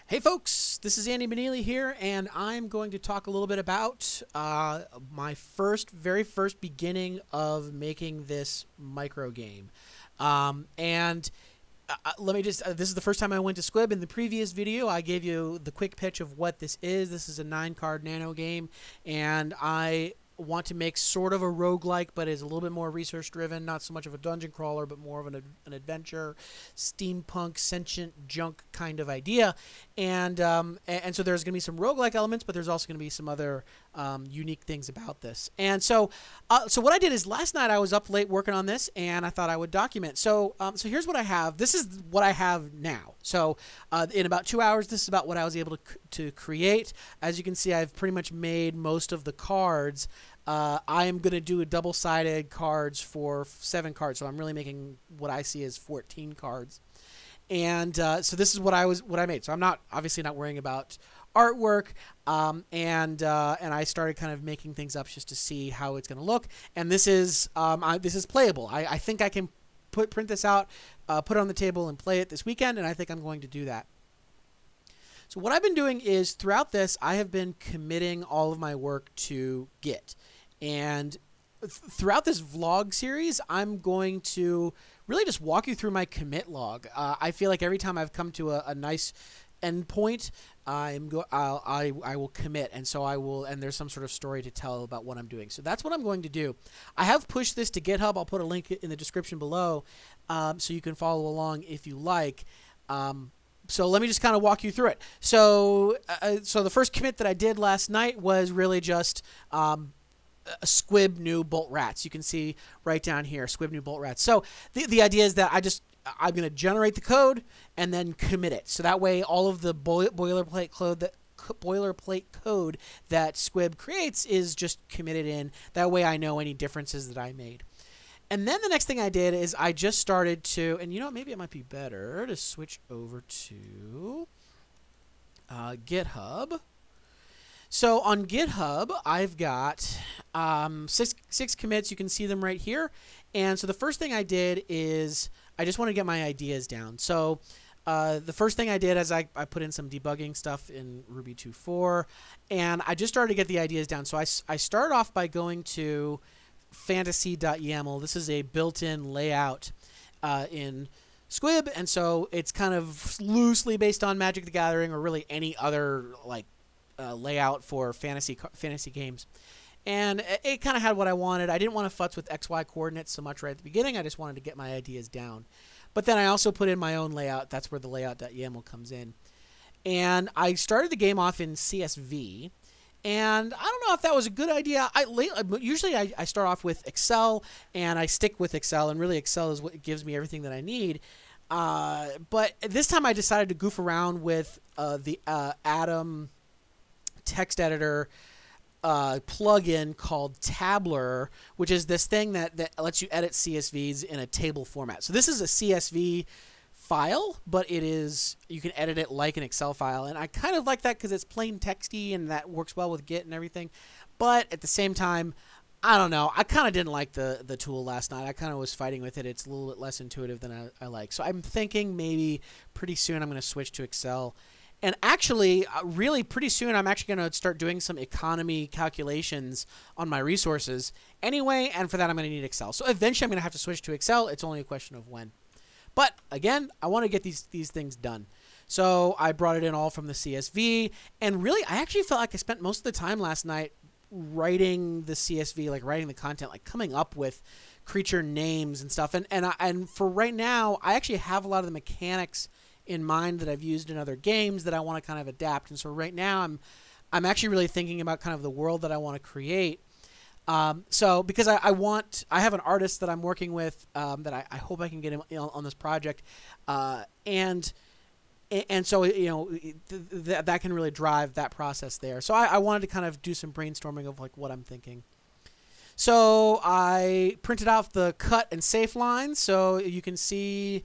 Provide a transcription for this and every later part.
Hey folks, this is Andy Benili here, and I'm going to talk a little bit about my very first beginning of making this micro game. And let me just, this is the first time I went to Squib. In the previous video, I gave you the quick pitch of what this is. This is a 9-card nano game, and I want to make sort of a roguelike, but is a little bit more research driven, not so much of a dungeon crawler, but more of an adventure, steampunk, sentient junk kind of idea. And so there's going to be some roguelike elements, but there's also going to be some other unique things about this. And so what I did is last night I was up late working on this, and I thought I would document. So here's what I have. This is what I have now. So in about 2 hours, this is about what I was able to create. As you can see, I've pretty much made most of the cards. I am going to do a double-sided cards for 7 cards, so I'm really making what I see as 14 cards. And so this is what I made. So I'm obviously not worrying about artwork, and I started kind of making things up just to see how it's going to look. And this is playable. I think I can print this out, put it on the table, and play it this weekend. And I think I'm going to do that. So what I've been doing is throughout this, I have been committing all of my work to Git. And throughout this vlog series, I'm going to really just walk you through my commit log. I feel like every time I've come to a nice endpoint, I will commit, and so I will, and there's some sort of story to tell about what I'm doing. So that's what I'm going to do. I have pushed this to GitHub. I'll put a link in the description below, so you can follow along if you like. So let me just kind of walk you through it. So the first commit that I did last night was really just a Squib new bolt rats. You can see right down here, Squib new bolt rats. So the idea is that I'm going to generate the code and then commit it. So that way all of the boilerplate code that Squib creates is just committed in. That way I know any differences that I made. And then the next thing I did is I just started to, and you know, maybe it might be better to switch over to GitHub. So on GitHub, I've got six commits. You can see them right here. And so the first thing I did is I just want to get my ideas down. So the first thing I did is I put in some debugging stuff in Ruby 2.4, and I just started to get the ideas down. So I started off by going to fantasy.yaml. This is a built-in layout in Squib, and so it's kind of loosely based on Magic the Gathering or really any other layout for fantasy games. And it kind of had what I wanted. I didn't want to futz with XY coordinates so much right at the beginning. I just wanted to get my ideas down. But then I also put in my own layout. That's where the layout.yaml comes in. And I started the game off in CSV. And I don't know if that was a good idea. Usually I start off with Excel, and I stick with Excel. And really Excel is what gives me everything that I need. But this time I decided to goof around with the Atom text editor plugin called Tabler, which is this thing that lets you edit CSVs in a table format. So this is a CSV file, but you can edit it like an Excel file, and I kind of like that because it's plain texty and that works well with Git and everything. But at the same time, I don't know, I kind of didn't like the tool last night. I kind of was fighting with it. It's a little bit less intuitive than I like. So I'm thinking maybe pretty soon I'm going to switch to Excel. And actually, really pretty soon, I'm actually going to start doing some economy calculations on my resources anyway, and for that, I'm going to need Excel. So eventually, I'm going to have to switch to Excel. It's only a question of when. But again, I want to get these things done. So I brought it in all from the CSV, and really, I actually felt like I spent most of the time last night writing the CSV, like writing the content, like coming up with creature names and stuff. And for right now, I actually have a lot of the mechanics in mind that I've used in other games that I want to kind of adapt. And so right now I'm actually really thinking about kind of the world that I want to create. So because I have an artist that I'm working with that I hope I can get him on this project, and so you know that can really drive that process there. So I wanted to kind of do some brainstorming of like what I'm thinking. So I printed out the cut and safe lines, so you can see.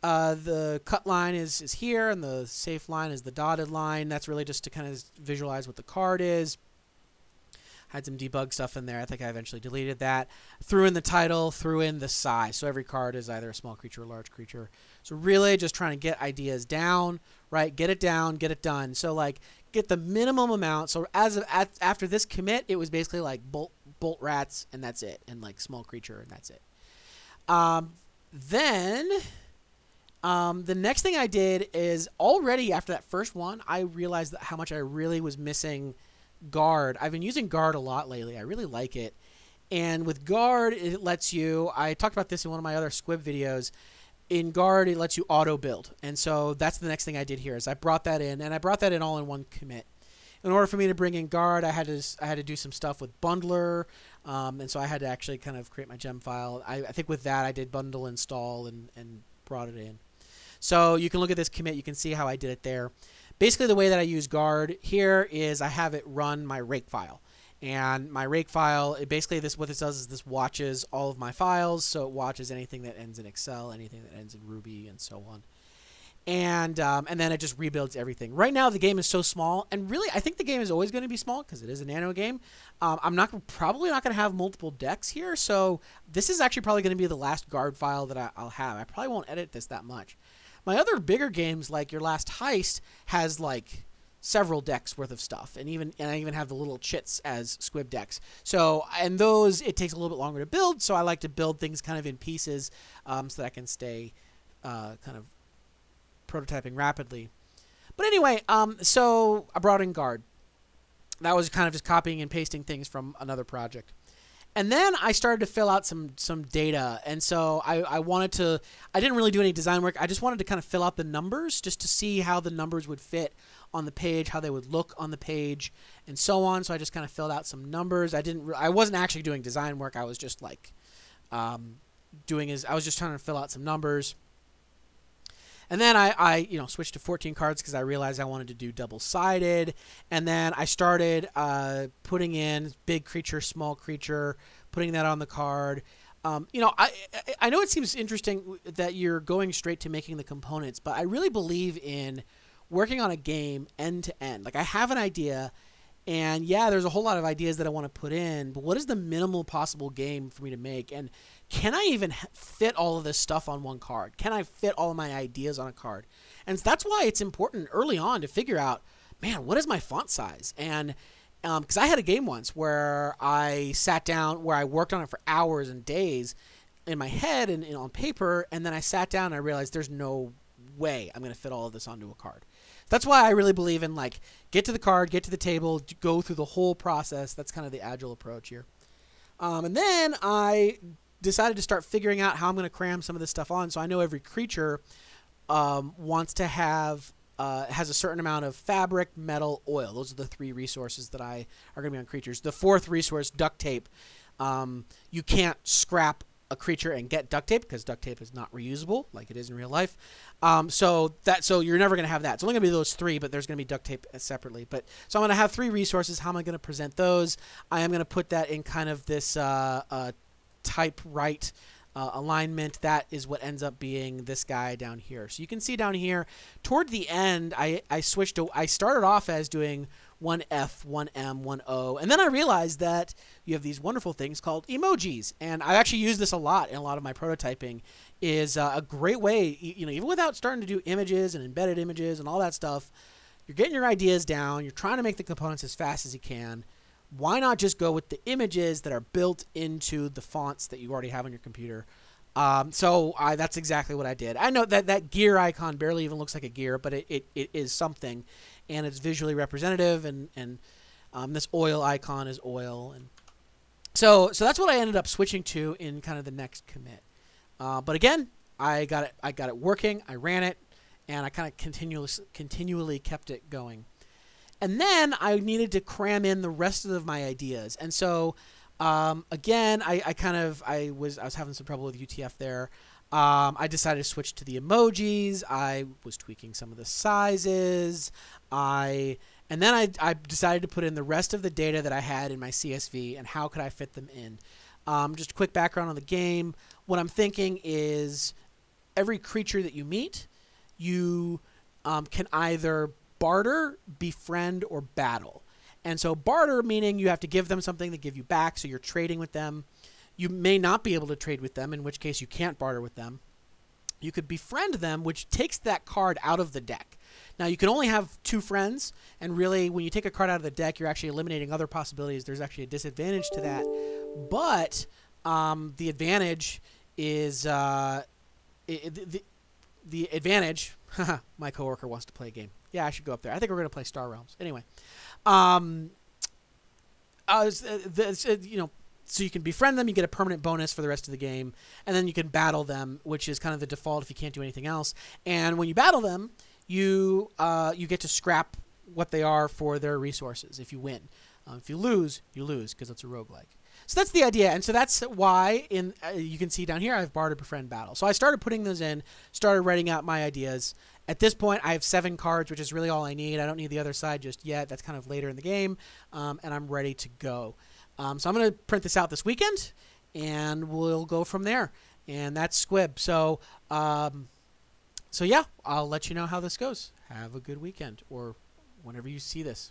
The cut line is here, and the safe line is the dotted line. That's really just to kind of visualize what the card is. I Had some debug stuff in there. I think I eventually deleted that. Threw in the title, threw in the size. So every card is either a small creature or a large creature. So really just trying to get ideas down, right? Get it down, get it done. So like get the minimum amount. So after this commit, it was basically like bolt rats and that's it. And like small creature and that's it. Then the next thing I did is already after that first one, I realized that how much I really was missing guard. I've been using guard a lot lately. I really like it. And with guard, it lets you, I talked about this in one of my other Squib videos. In guard, it lets you auto build. And so that's the next thing I did here is I brought that in, and I brought that in all in one commit. In order for me to bring in guard, I had to do some stuff with bundler. And so I had to actually kind of create my gem file. I think with that, I did bundle install and brought it in. So you can look at this commit. You can see how I did it there. Basically, the way that I use guard here is I have it run my rake file. And my rake file, what this does is this watches all of my files. So it watches anything that ends in Excel, anything that ends in Ruby, and so on. And then it just rebuilds everything. Right now, the game is so small. And really, I think the game is always going to be small because it is a nano game. I'm probably not going to have multiple decks here. So this is actually probably going to be the last guard file that I'll have. I probably won't edit this that much. My other bigger games, like Your Last Heist, has like several decks worth of stuff, and I even have the little chits as Squib decks. So, and those it takes a little bit longer to build. So I like to build things kind of in pieces, so that I can stay kind of prototyping rapidly. But anyway, so I brought in guard. That was kind of just copying and pasting things from another project. And then I started to fill out some data. And so I didn't really do any design work. I just wanted to kind of fill out the numbers just to see how the numbers would fit on the page, how they would look on the page, and so on. So I just kind of filled out some numbers. I wasn't actually doing design work. I was just like I was just trying to fill out some numbers. And then I switched to 14 cards because I realized I wanted to do double-sided. And then I started putting in big creature, small creature, putting that on the card. I know it seems interesting that you're going straight to making the components, but I really believe in working on a game end to end. Like I have an idea, and yeah, there's a whole lot of ideas that I want to put in, but what is the minimal possible game for me to make? And can I even fit all of this stuff on one card? Can I fit all of my ideas on a card? And that's why it's important early on to figure out, man, what is my font size? And because I had a game once where I sat down, where I worked on it for hours and days in my head and on paper, and then I sat down and I realized there's no way I'm going to fit all of this onto a card. That's why I really believe in like get to the card, get to the table, go through the whole process. That's kind of the agile approach here. And then I decided to start figuring out how I'm going to cram some of this stuff on. So I know every creature wants to have has a certain amount of fabric, metal, oil. Those are the three resources that are going to be on creatures. The fourth resource, duct tape. You can't scrap a creature and get duct tape because duct tape is not reusable like it is in real life. So you're never going to have that. It's only going to be those three, but there's going to be duct tape separately. So I'm going to have three resources. How am I going to present those? I am going to put that in kind of this type right alignment. That is what ends up being this guy down here. So you can see down here toward the end, I started off as doing one F, one M, one O, and then I realized that you have these wonderful things called emojis, and I actually use this a lot in a lot of my prototyping. Is a great way, even without starting to do images and embedded images and all that stuff, you're getting your ideas down, you're trying to make the components as fast as you can. Why not just go with the images that are built into the fonts that you already have on your computer? That's exactly what I did. I know that gear icon barely even looks like a gear, but it is something, and it's visually representative, and this oil icon is oil, and so that's what I ended up switching to in kind of the next commit. But again, I got it working. I ran it, and I kind of continually kept it going. And then I needed to cram in the rest of my ideas. And so, again, I was having some trouble with UTF there. I decided to switch to the emojis. I was tweaking some of the sizes. And then I decided to put in the rest of the data that I had in my CSV and how could I fit them in. Just a quick background on the game. What I'm thinking is every creature that you meet, you can either barter, befriend, or battle. And so barter, meaning you have to give them something they give you back, so you're trading with them. You may not be able to trade with them, in which case you can't barter with them. You could befriend them, which takes that card out of the deck. Now, you can only have 2 friends, and really, when you take a card out of the deck, you're actually eliminating other possibilities. There's actually a disadvantage to that. But the advantage is the advantage. My coworker wants to play a game. Yeah, I should go up there. I think we're going to play Star Realms. Anyway, so you can befriend them, you get a permanent bonus for the rest of the game, and then you can battle them, which is kind of the default if you can't do anything else. And when you battle them, you get to scrap what they are for their resources if you win. If you lose because it's a roguelike. So that's the idea, and so that's why you can see down here I have barter, befriend, battle. So I started putting those in, started writing out my ideas. At this point, I have 7 cards, which is really all I need. I don't need the other side just yet. That's kind of later in the game, and I'm ready to go. So I'm going to print this out this weekend, and we'll go from there. And that's Squib. So yeah, I'll let you know how this goes. Have a good weekend, or whenever you see this.